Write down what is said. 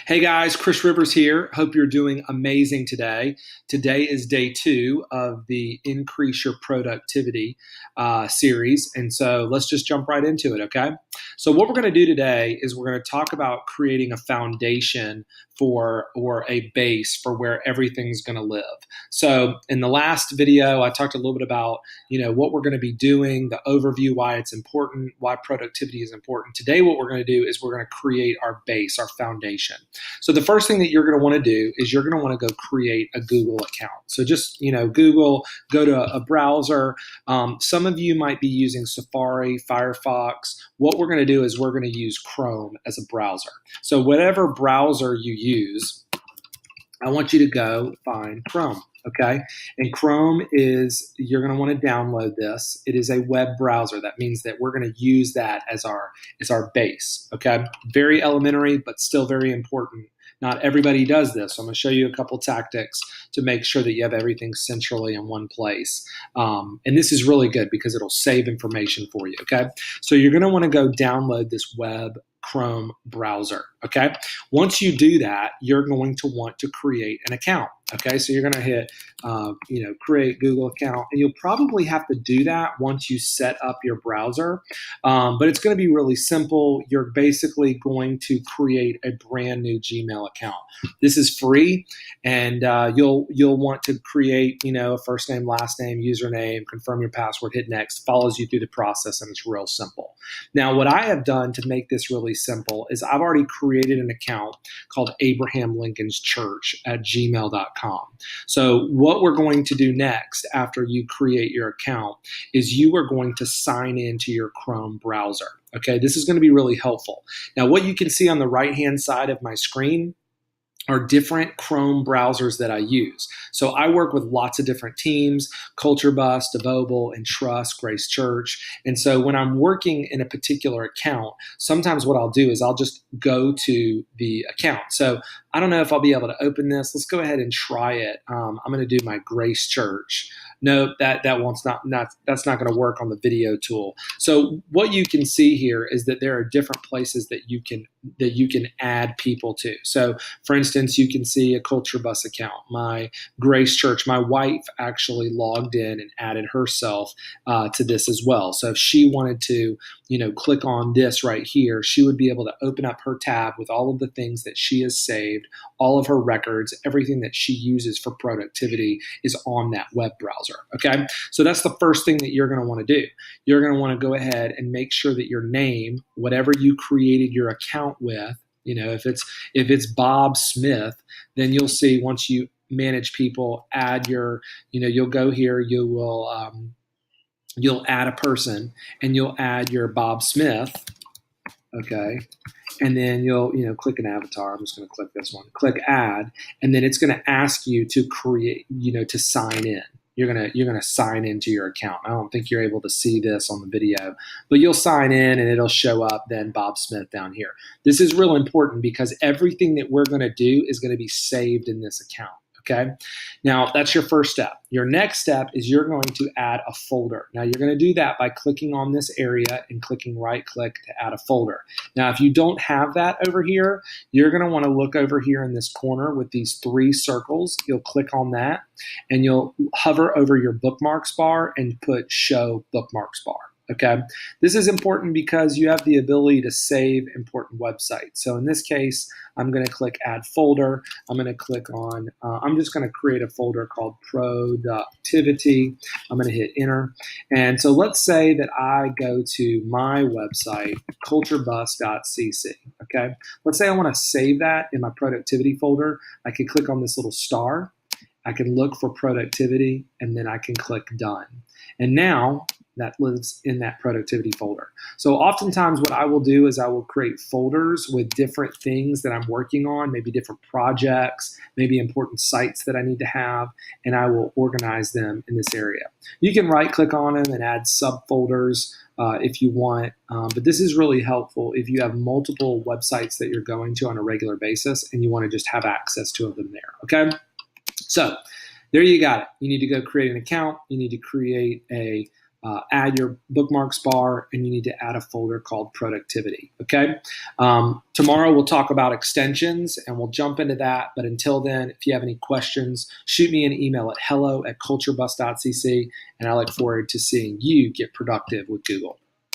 Hey guys, Chris Rivers here. Hope you're doing amazing today. Today is day 2 of the Increase Your Productivity series. And so let's just jump right into it, okay? So, what we're going to do today is we're going to talk about creating a foundation for or a base for where everything's going to live. So, in the last video, I talked a little bit about what we're going to be doing, the overview, why it's important, why productivity is important. Today, what we're going to do is we're going to create our base, our foundation. So the first thing that you're going to want to do is you're going to want to go create a Google account. So just, Google, go to a browser. Some of you might be using Safari, Firefox. What we're going to do is we're going to use Chrome as a browser. So whatever browser you use, I want you to go find Chrome. Okay. And Chrome you're going to want to download this. It is a web browser. That means that we're going to use that as our base. Okay. Very elementary, but still very important. Not everybody does this. So I'm going to show you a couple tactics to make sure that you have everything centrally in one place. And this is really good because it'll save information for you. Okay. So you're going to want to go download this web Chrome browser. Okay. Once you do that, you're going to want to create an account. Okay. So you're going to hit, create Google account, and you'll probably have to do that once you set up your browser. But it's going to be really simple. You're basically going to create a brand new Gmail account. This is free, and you'll want to create, a first name, last name, username, confirm your password, hit next, follows you through the process, and it's real simple. Now, what I have done to make this really simple is I've already created an account called Abraham Lincoln's Church at gmail.com. So what we're going to do next after you create your account is you are going to sign into your Chrome browser. Okay, this is going to be really helpful. Now, what you can see on the right-hand side of my screen are different Chrome browsers that I use. So I work with lots of different teams: Culture Bus, Devobal, Entrust, Grace Church. And so when I'm working in a particular account, sometimes what I'll do is I'll just go to the account. So I don't know if I'll be able to open this. Let's go ahead and try it. I'm going to do my Grace Church. No, that's not going to work on the video tool. So what you can see here is that there are different places that you can add people to. So for instance, you can see a Culture Bus account, my Grace Church. My wife actually logged in and added herself to this as well. So if she wanted to, click on this right here, she would be able to open up her tab with all of the things that she has saved, all of her records, everything that she uses for productivity is on that web browser. Okay, so that's the first thing that you're going to want to do. You're going to want to go ahead and make sure that your name, whatever you created your account with, if it's Bob Smith, then you'll see once you manage people, add your, you'll go here, you'll add a person, and you'll add your Bob Smith. Okay. And then you'll, click an avatar. I'm just going to click this one, click add. And then it's going to ask you to create, to sign in. You're going to sign into your account. I don't think you're able to see this on the video, but you'll sign in and it'll show up then Bob Smith down here. This is real important because everything that we're going to do is going to be saved in this account. Okay. Now that's your first step. Your next step is you're going to add a folder. Now you're going to do that by clicking on this area and clicking right click to add a folder. Now, if you don't have that over here, you're going to want to look over here in this corner with these 3 circles. You'll click on that and you'll hover over your bookmarks bar and put show bookmarks bar. Okay, this is important because you have the ability to save important websites. So in this case, I'm going to click add folder. I'm going to click on, I'm just going to create a folder called productivity. I'm going to hit enter. And so let's say that I go to my website, culturebus.cc. Okay, let's say I want to save that in my productivity folder. I can click on this little star. I can look for productivity and then I can click done. And now that lives in that productivity folder. So oftentimes what I will do is I will create folders with different things that I'm working on, maybe different projects, maybe important sites that I need to have, and I will organize them in this area. You can right click on them and add subfolders if you want, but this is really helpful if you have multiple websites that you're going to on a regular basis and you want to just have access to them there, okay? So there you got it. You need to go create an account. You need to create a add your bookmarks bar, and you need to add a folder called productivity. Okay. Tomorrow we'll talk about extensions and we'll jump into that. But until then, if you have any questions, shoot me an email at hello@culturebus.cc, and I look forward to seeing you get productive with Google.